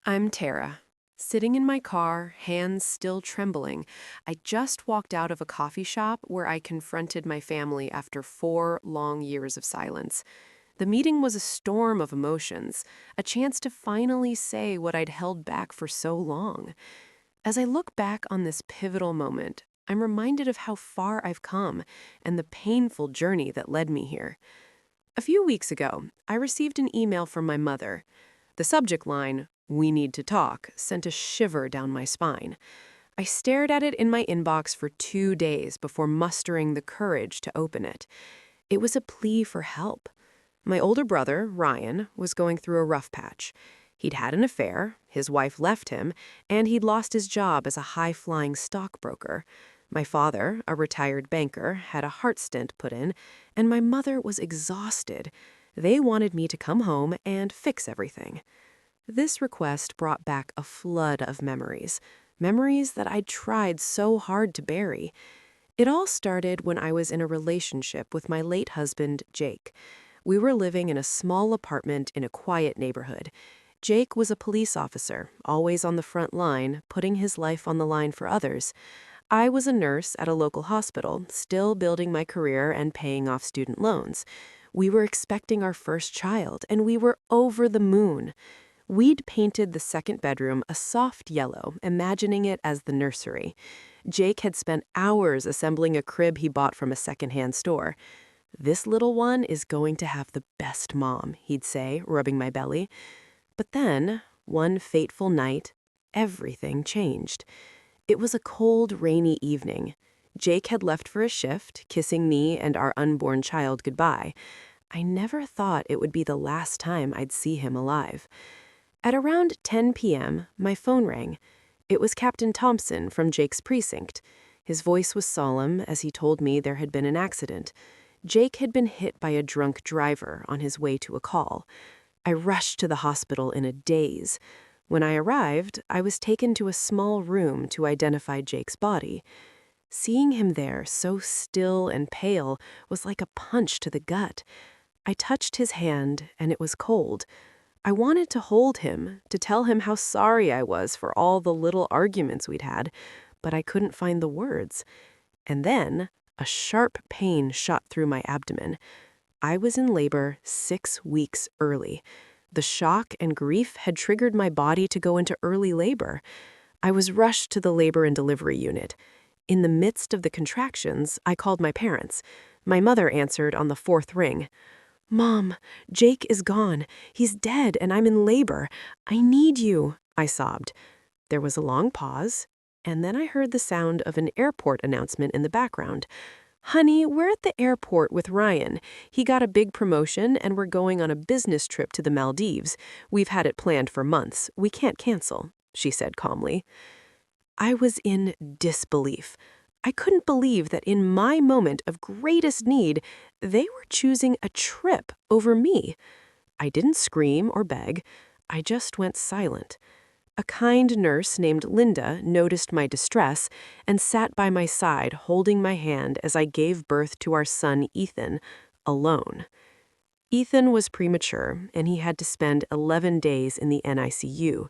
I'm Tara. Sitting in my car, hands still trembling, I just walked out of a coffee shop where I confronted my family after 4 long years of silence. The meeting was a storm of emotions, a chance to finally say what I'd held back for so long. As I look back on this pivotal moment, I'm reminded of how far I've come and the painful journey that led me here. A few weeks ago, I received an email from my mother. The subject line, "We need to talk," sent a shiver down my spine. I stared at it in my inbox for 2 days before mustering the courage to open it. It was a plea for help. My older brother, Ryan, was going through a rough patch. He'd had an affair, his wife left him, and he'd lost his job as a high-flying stockbroker. My father, a retired banker, had a heart stent put in, and my mother was exhausted. They wanted me to come home and fix everything. This request brought back a flood of memories, memories that I'd tried so hard to bury. It all started when I was in a relationship with my late husband, Jake. We were living in a small apartment in a quiet neighborhood. Jake was a police officer, always on the front line, putting his life on the line for others. I was a nurse at a local hospital, still building my career and paying off student loans. We were expecting our first child, and we were over the moon. We'd painted the second bedroom a soft yellow, imagining it as the nursery. Jake had spent hours assembling a crib he bought from a secondhand store. "This little one is going to have the best mom," he'd say, rubbing my belly. But then, one fateful night, everything changed. It was a cold, rainy evening. Jake had left for a shift, kissing me and our unborn child goodbye. I never thought it would be the last time I'd see him alive. At around 10 p.m., my phone rang. It was Captain Thompson from Jake's precinct. His voice was solemn as he told me there had been an accident. Jake had been hit by a drunk driver on his way to a call. I rushed to the hospital in a daze. When I arrived, I was taken to a small room to identify Jake's body. Seeing him there, so still and pale, was like a punch to the gut. I touched his hand, and it was cold. I wanted to hold him, to tell him how sorry I was for all the little arguments we'd had, but I couldn't find the words. And then, a sharp pain shot through my abdomen. I was in labor 6 weeks early. The shock and grief had triggered my body to go into early labor. I was rushed to the labor and delivery unit. In the midst of the contractions, I called my parents. My mother answered on the fourth ring. "Mom, Jake is gone. He's dead, and I'm in labor. I need you," I sobbed. There was a long pause, and then I heard the sound of an airport announcement in the background. "Honey, we're at the airport with Ryan. He got a big promotion, and we're going on a business trip to the Maldives. We've had it planned for months. We can't cancel," she said calmly. I was in disbelief. I couldn't believe that in my moment of greatest need, they were choosing a trip over me. I didn't scream or beg. I just went silent. A kind nurse named Linda noticed my distress and sat by my side holding my hand as I gave birth to our son Ethan, alone. Ethan was premature, and he had to spend 11 days in the NICU.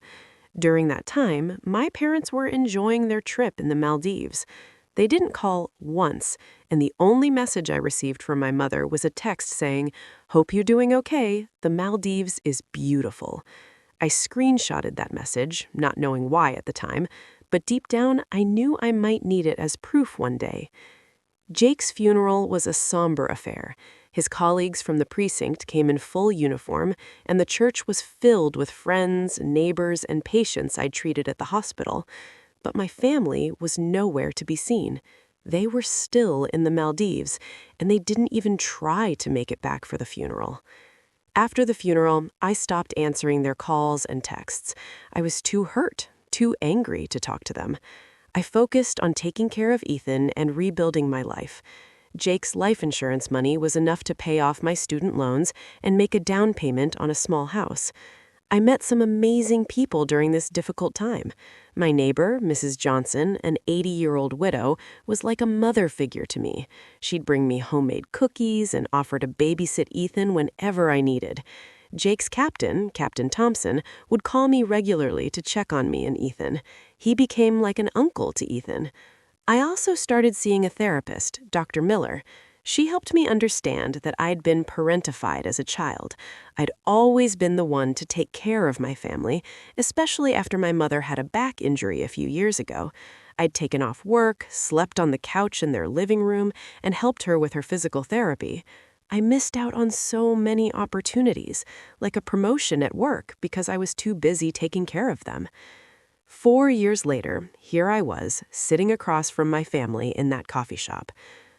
During that time, my parents were enjoying their trip in the Maldives. They didn't call once, and the only message I received from my mother was a text saying, "Hope you're doing okay. The Maldives is beautiful." I screenshotted that message, not knowing why at the time, but deep down I knew I might need it as proof one day. Jake's funeral was a somber affair. His colleagues from the precinct came in full uniform, and the church was filled with friends, neighbors, and patients I'd treated at the hospital. But my family was nowhere to be seen. They were still in the Maldives, and they didn't even try to make it back for the funeral. After the funeral, I stopped answering their calls and texts. I was too hurt, too angry to talk to them. I focused on taking care of Ethan and rebuilding my life. Jake's life insurance money was enough to pay off my student loans and make a down payment on a small house. I met some amazing people during this difficult time. My neighbor, Mrs. Johnson, an 80-year-old widow, was like a mother figure to me. She'd bring me homemade cookies and offer to babysit Ethan whenever I needed. Jake's captain, Captain Thompson, would call me regularly to check on me and Ethan. He became like an uncle to Ethan. I also started seeing a therapist, Dr. Miller. She helped me understand that I'd been parentified as a child. I'd always been the one to take care of my family, especially after my mother had a back injury a few years ago. I'd taken off work, slept on the couch in their living room, and helped her with her physical therapy. I missed out on so many opportunities, like a promotion at work because I was too busy taking care of them. 4 years later, here I was, sitting across from my family in that coffee shop.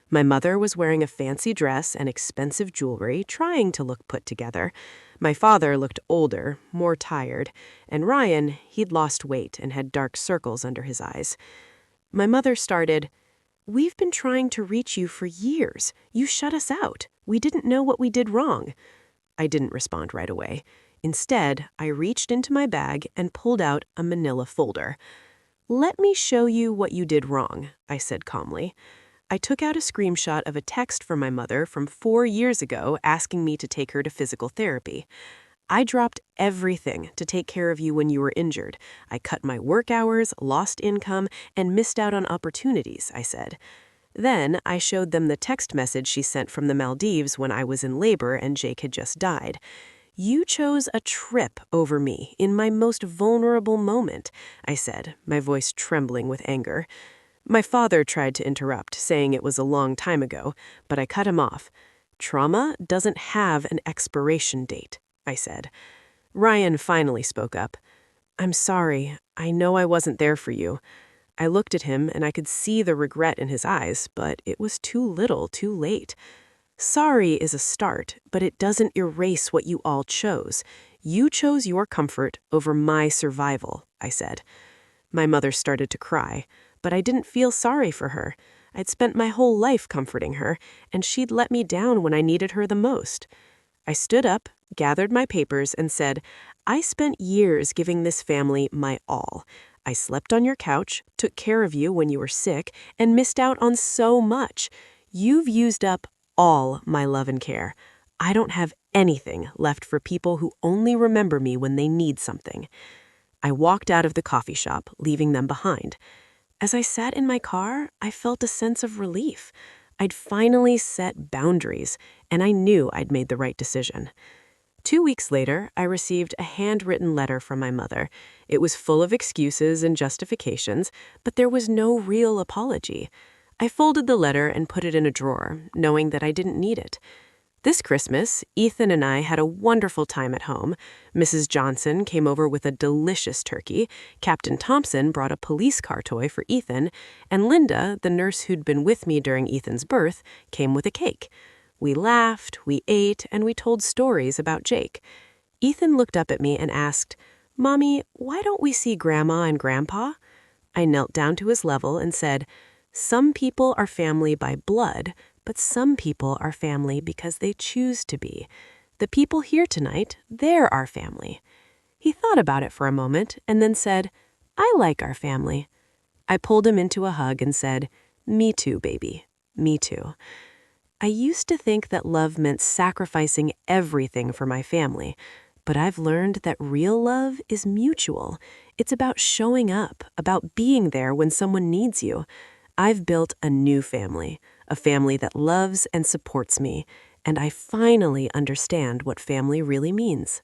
My mother was wearing a fancy dress and expensive jewelry, trying to look put together. My father looked older, more tired, and Ryan, he'd lost weight and had dark circles under his eyes. My mother started, "We've been trying to reach you for years. You shut us out. We didn't know what we did wrong." I didn't respond right away. Instead, I reached into my bag and pulled out a manila folder. "Let me show you what you did wrong," I said calmly. I took out a screenshot of a text from my mother from 4 years ago asking me to take her to physical therapy. "I dropped everything to take care of you when you were injured. I cut my work hours, lost income, and missed out on opportunities," I said. Then I showed them the text message she sent from the Maldives when I was in labor and Jake had just died. "You chose a trip over me in my most vulnerable moment," I said, my voice trembling with anger. My father tried to interrupt, saying it was a long time ago, but I cut him off. "Trauma doesn't have an expiration date," I said. Ryan finally spoke up. "I'm sorry. I know I wasn't there for you." I looked at him and I could see the regret in his eyes, but it was too little, too late. "Sorry is a start, but it doesn't erase what you all chose. You chose your comfort over my survival," I said. My mother started to cry, but I didn't feel sorry for her. I'd spent my whole life comforting her, and she'd let me down when I needed her the most. I stood up, gathered my papers, and said, "I spent years giving this family my all. I slept on your couch, took care of you when you were sick, and missed out on so much. You've used up all my love and care. I don't have anything left for people who only remember me when they need something." I walked out of the coffee shop, leaving them behind. As I sat in my car, I felt a sense of relief. I'd finally set boundaries, and I knew I'd made the right decision. 2 weeks later, I received a handwritten letter from my mother. It was full of excuses and justifications, but there was no real apology. I folded the letter and put it in a drawer, knowing that I didn't need it. This Christmas, Ethan and I had a wonderful time at home. Mrs. Johnson came over with a delicious turkey, Captain Thompson brought a police car toy for Ethan, and Linda, the nurse who'd been with me during Ethan's birth, came with a cake. We laughed, we ate, and we told stories about Jake. Ethan looked up at me and asked, "Mommy, why don't we see Grandma and Grandpa?" I knelt down to his level and said, "Some people are family by blood, but some people are family because they choose to be. The people here tonight, they're our family." He thought about it for a moment and then said, "I like our family." I pulled him into a hug and said, "Me too, baby. Me too." I used to think that love meant sacrificing everything for my family, but I've learned that real love is mutual. It's about showing up, about being there when someone needs you. I've built a new family, a family that loves and supports me, and I finally understand what family really means.